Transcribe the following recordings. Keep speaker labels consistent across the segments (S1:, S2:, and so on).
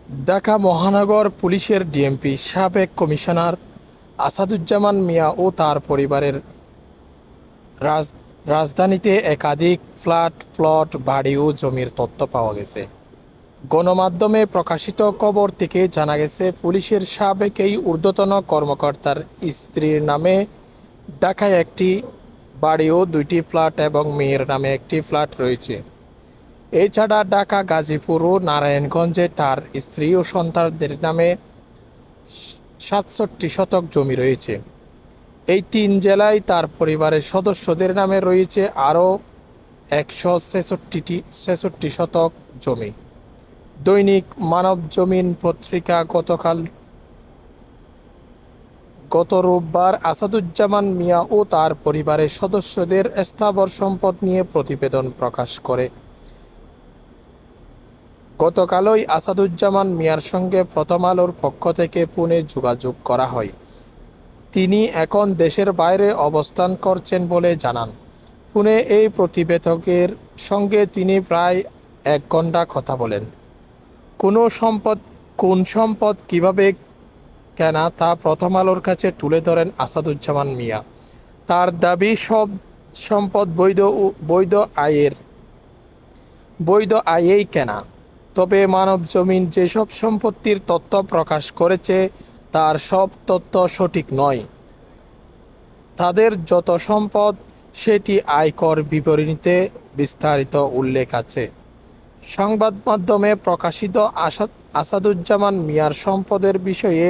S1: ঢাকা মহানগর পুলিশের ডিএমপি সাবেক কমিশনার আসাদুজ্জামান মিয়া ও তার পরিবারের রাজধানীতে একাধিক ফ্ল্যাট, প্লট, বাড়ি ও জমির তথ্য পাওয়া গেছে। গণমাধ্যমে প্রকাশিত খবর থেকে জানা গেছে, পুলিশের সাবেক এই ঊর্ধ্বতন কর্মকর্তার স্ত্রীর নামে ঢাকায় একটি বাড়ি ও দুইটি ফ্ল্যাট এবং মেয়ের নামে একটি ফ্ল্যাট রয়েছে। এছাড়া ঢাকা, গাজীপুর ও নারায়ণগঞ্জে তার স্ত্রী ও সন্তানদের নামে ৬৭ শতক জমি রয়েছে। এই তিন জেলায় তার পরিবারের সদস্যদের নামে রয়েছে আরও ১৬৬ শতক জমি। দৈনিক মানবজমিন পত্রিকা গত রোববার আসাদুজ্জামান মিয়া ও তার পরিবারের সদস্যদের স্থাবর সম্পদ নিয়ে প্রতিবেদন প্রকাশ করে। গতকালই আসাদুজ্জামান মিয়ার সঙ্গে প্রথম আলোর পক্ষ থেকে ফোনে যোগাযোগ করা হয়। তিনি এখন দেশের বাইরে অবস্থান করছেন বলে জানান। ফোনে এই প্রতিবেদকের সঙ্গে তিনি প্রায় ১ ঘণ্টা কথা বলেন। কোন সম্পদ কিভাবে কেনা তা প্রথম আলোর কাছে তুলে ধরেন আসাদুজ্জামান মিয়া। তার দাবি, সব সম্পদ বৈধ আয়েই কেনা। তবে মানবজমিন যেসব সম্পত্তির তথ্য প্রকাশ করেছে তার সব তথ্য সঠিক নয়। তাদের যত সম্পদ সেটি আয়কর বিবরণীতে বিস্তারিত উল্লেখ আছে। সংবাদ মাধ্যমে প্রকাশিত আসাদুজ্জামান মিয়ার সম্পদের বিষয়ে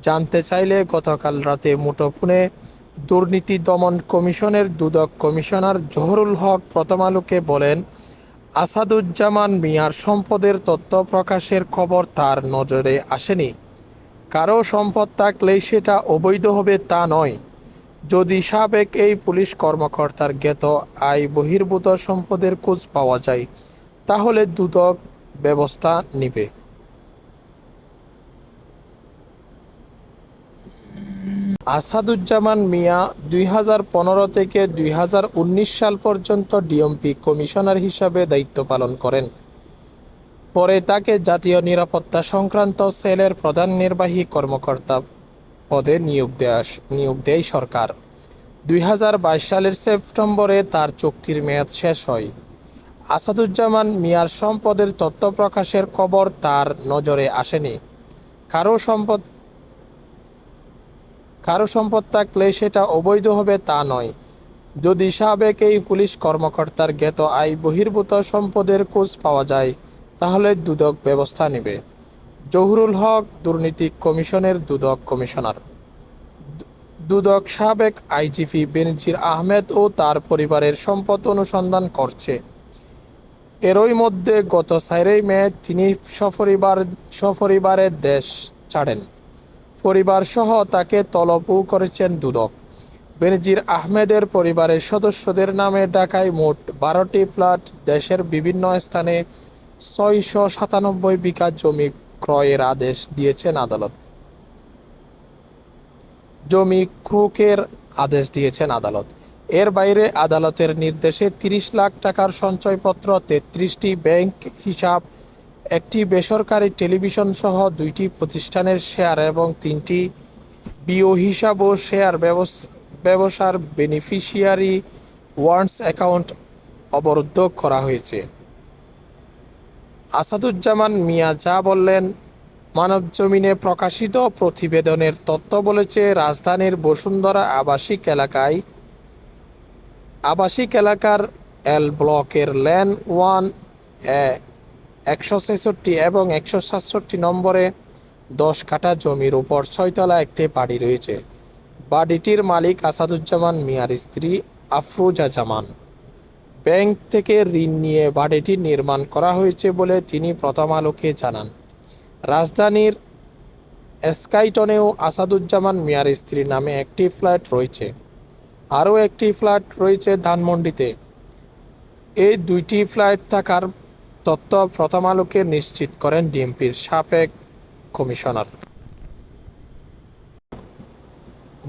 S1: জানতে চাইলে গতকাল রাতে মুঠোফোনে দুর্নীতি দমন কমিশনের দুদক কমিশনার জহুরুল হক প্রথম আলোকে বলেন, আসাদুজ্জামান মিয়ার সম্পদের তথ্য প্রকাশের খবর তার নজরে আসেনি। কারো সম্পদ থাকলেই সেটা অবৈধ হবে তা নয়। যদি সাবেক এই পুলিশ কর্মকর্তার জ্ঞাত আয় বহির্ভূত সম্পদের খোঁজ পাওয়া যায় তাহলে দুদক ব্যবস্থা নেবে। আসাদুজ্জামান মিয়া ২০১৫ থেকে ২০১৯ সাল পর্যন্ত ডিএমপি কমিশনার হিসাবে দায়িত্ব পালন করেন। পরে তাকে জাতীয় নিরাপত্তা সংক্রান্ত সেলের প্রধান নির্বাহী কর্মকর্তা পদে নিয়োগ দেয় সরকার। ২০২২ সালের সেপ্টেম্বরে তার চুক্তির মেয়াদ শেষ হয়। আসাদুজ্জামান মিয়ার সম্পদের তথ্য প্রকাশের খবর তার নজরে আসেনি। কারো সম্পদ থাকলে সেটা অবৈধ হবে তা নয়। যদি সাবেক এই পুলিশ কর্মকর্তার জ্ঞাত আয় বহির্ভূত সম্পদের খোঁজ পাওয়া যায় তাহলে দুদক ব্যবস্থা নেবে। জহুরুল হক, দুর্নীতি কমিশনের দুদক কমিশনার। দুদক সাবেক আইজিপি বেনজির আহমেদ ও তার পরিবারের সম্পদ অনুসন্ধান করছে। এরই মধ্যে গত ৪ মে তিনি সপরিবারে দেশ ছাড়েন। পরিবারসহ তাকে তলবও করেছেন দুদক। বেনজির আহমেদের পরিবারের সদস্যদের নামে ঢাকায় মোট ১২টি ফ্ল্যাট, দেশের বিভিন্ন স্থানে ৬৯৭ বিঘা জমি ক্রয়ের আদেশ দিয়েছেন আদালত। এর বাইরে আদালতের নির্দেশে ৩০ লাখ টাকার সঞ্চয়পত্র, ৩৩টি ব্যাংক হিসাব, একটি বেসরকারি টেলিভিশন সহ ২টি প্রতিষ্ঠানের শেয়ার এবং ৩টি বিও হিসাব ও শেয়ার ব্যবসার বেনিফিশিয়ারি ওয়ারেন্টস অ্যাকাউন্ট অবরুদ্ধ করা হয়েছে। আসাদুজ্জামান মিয়া যা বললেন, মানবজমিনে প্রকাশিত প্রতিবেদনের তথ্য বলেছে, রাজধানীর বসুন্ধরা আবাসিক এলাকার এল ব্লকের লেন 1 ১৬৬ এবং ১৬৭ নম্বরে ১০ কাঠা জমির উপর ৬তলা একটি বাড়ি রয়েছে। বাড়িটির মালিক আসাদুজ্জামান মিয়ার স্ত্রী আফরোজা জামান। ব্যাংক থেকে ঋণ নিয়ে বাড়িটি নির্মাণ করা হয়েছে বলে তিনি প্রথম আলোকে জানান। রাজধানীর স্কাইটনেও আসাদুজ্জামান মিয়ার স্ত্রীর নামে একটি ফ্ল্যাট রয়েছে। আরও একটি ফ্ল্যাট রয়েছে ধানমন্ডিতে। এই ২টি ফ্ল্যাট থাকার তথ্য প্রথম আলোকে নিশ্চিত করেন ডিএমপির সাবেক কমিশনার।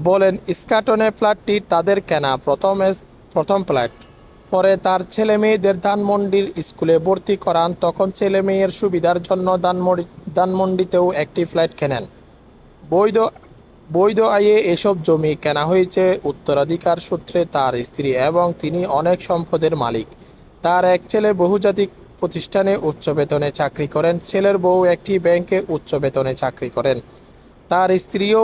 S1: বলেন, স্কাটনে ফ্ল্যাটটি তাদের কেনা প্রথম ফ্ল্যাট। পরে তার ছেলে মেয়েদের ধানমন্ডির স্কুলে ভর্তি করান। তখন ছেলে মেয়ের সুবিধার জন্য ধানমন্ডিতেও একটি ফ্ল্যাট কেনেন। বৈধ বৈধ আয়ে এসব জমি কেনা হয়েছে উত্তরাধিকার সূত্রে তার স্ত্রী, এবং তিনি অনেক সম্পদের মালিক। তার এক ছেলে বহুজাতিক প্রতিষ্ঠানে উচ্চ বেতনে চাকরি করেন, ছেলের বউ একটি ব্যাংকে উচ্চ বেতনে চাকরি করেন। তার স্ত্রীও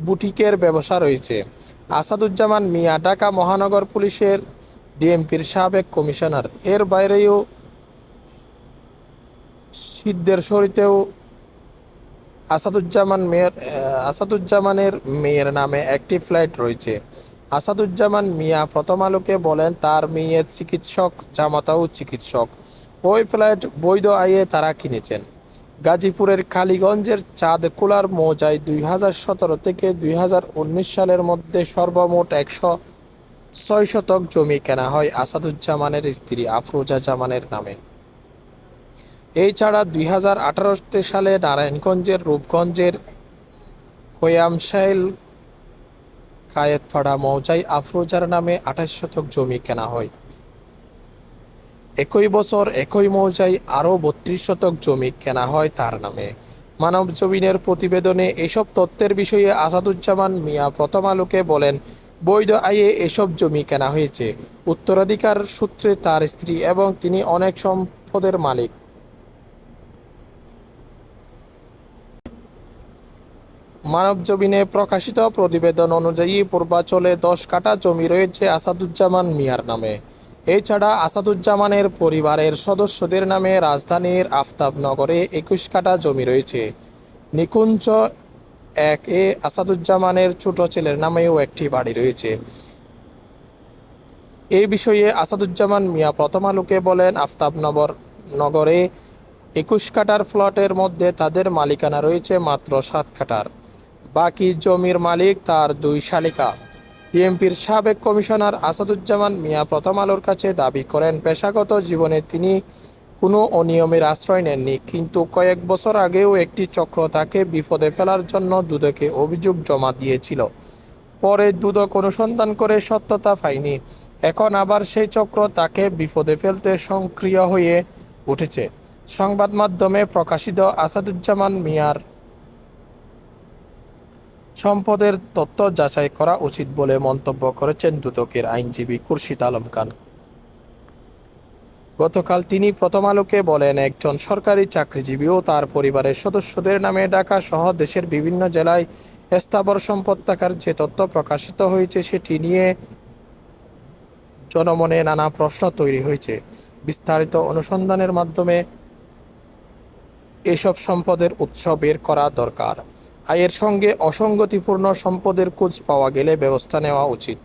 S1: বুটিকের ব্যবসা রয়েছে। আসাদুজ্জামান মিয়া ঢাকা মহানগর পুলিশের ডিএমপির সাবেক কমিশনার। এর বাইরেও সিদ্ধেশ্বরীতেও আসাদুজ্জামানের মেয়ের নামে একটি ফ্ল্যাট রয়েছে। আসাদুজ্জামান মিয়া প্রথম আলোকে বলেন, তার মেয়ে চিকিৎসক, জামাতাও চিকিৎসক। ওই ফ্ল্যাট বৈধ আয়ে তারা কিনেছেন। গাজীপুরের কালীগঞ্জের চাঁদকুলার মৌজায় 2017 থেকে 2019 সালের মধ্যে সর্বমোট 106 শতক জমি কেনা হয় আসাদুজ্জামানের স্ত্রী আফরোজা জামানের নামে। এছাড়া 2018 সালে নারায়ণগঞ্জের রূপগঞ্জের কোয়ামশাইল কায়েতপাড়া মৌজায় আফরোজার নামে 28 শতক জমি কেনা হয়। একই বছর একই মৌজায় আরও 32 শতক জমি কেনা হয় তার নামে। মানবজমিনের প্রতিবেদনে এসব তথ্যের বিষয়ে আসাদুজ্জামান মিয়া প্রথম আলোকে বলেন, বৈধ আয়ে এসব জমি কেনা হয়েছে উত্তরাধিকার সূত্রে তার স্ত্রী, এবং তিনি অনেক সম্পদের মালিক। মানবজমিনে প্রকাশিত প্রতিবেদন অনুযায়ী পূর্বাঞ্চলে 10 কাঠা জমি রয়েছে আসাদুজ্জামান মিয়ার নামে। এছাড়া আসাদুজ্জামানের পরিবারের সদস্যদের নামে রাজধানীর আফতাবনগরে 21 কাঠা জমি রয়েছে। নিকুঞ্জ 1-এ আসাদুজ্জামানের ছোট ছেলের নামেও একটি বাড়ি রয়েছে। এই বিষয়ে আসাদুজ্জামান মিয়া প্রথম আলোকে বলেন, আফতাবনগরে 21 কাঠার প্লটের মধ্যে তাদের মালিকানা রয়েছে মাত্র 7 কাঠার। বাকি জমির মালিক তার 2 শালিকা। ডিএমপির সাবেক কমিশনার আসাদুজ্জামান মিয়া প্রথম আলোর কাছে দাবি করেন, পেশাগত জীবনে তিনি কোনো অনিয়মের আশ্রয় নেননি, কিন্তু কয়েক বছর আগেও একটি চক্র তাকে বিপদে ফেলার জন্য দুদকে অভিযোগ জমা দিয়েছিল। পরে দুদক অনুসন্ধান করে সত্যতা পায়নি। এখন আবার সেই চক্র তাকে বিপদে ফেলতে সক্রিয় হয়ে উঠেছে। সংবাদ মাধ্যমে প্রকাশিত আসাদুজ্জামান মিয়ার সম্পদের তথ্য যাচাই করা উচিত বলে মন্তব্য করেছেন দুদকের আইনজীবী খুরশিদ আলম খান। গতকাল তিনি প্রথম আলোকে বলেন, একজন সরকারি চাকরিজীবী ও তার পরিবারের সদস্যদের নামে ঢাকা সহ দেশের বিভিন্ন জেলায় স্থাবর সম্পদ থাকার যে তথ্য প্রকাশিত হয়েছে, সেটি নিয়ে জনমনে নানা প্রশ্ন তৈরি হয়েছে। বিস্তারিত অনুসন্ধানের মাধ্যমে এসব সম্পদের উৎস বের করা দরকার। আয়ের সঙ্গে অসঙ্গতিপূর্ণ সম্পদের খোঁজ পাওয়া গেলে ব্যবস্থা নেওয়া উচিত।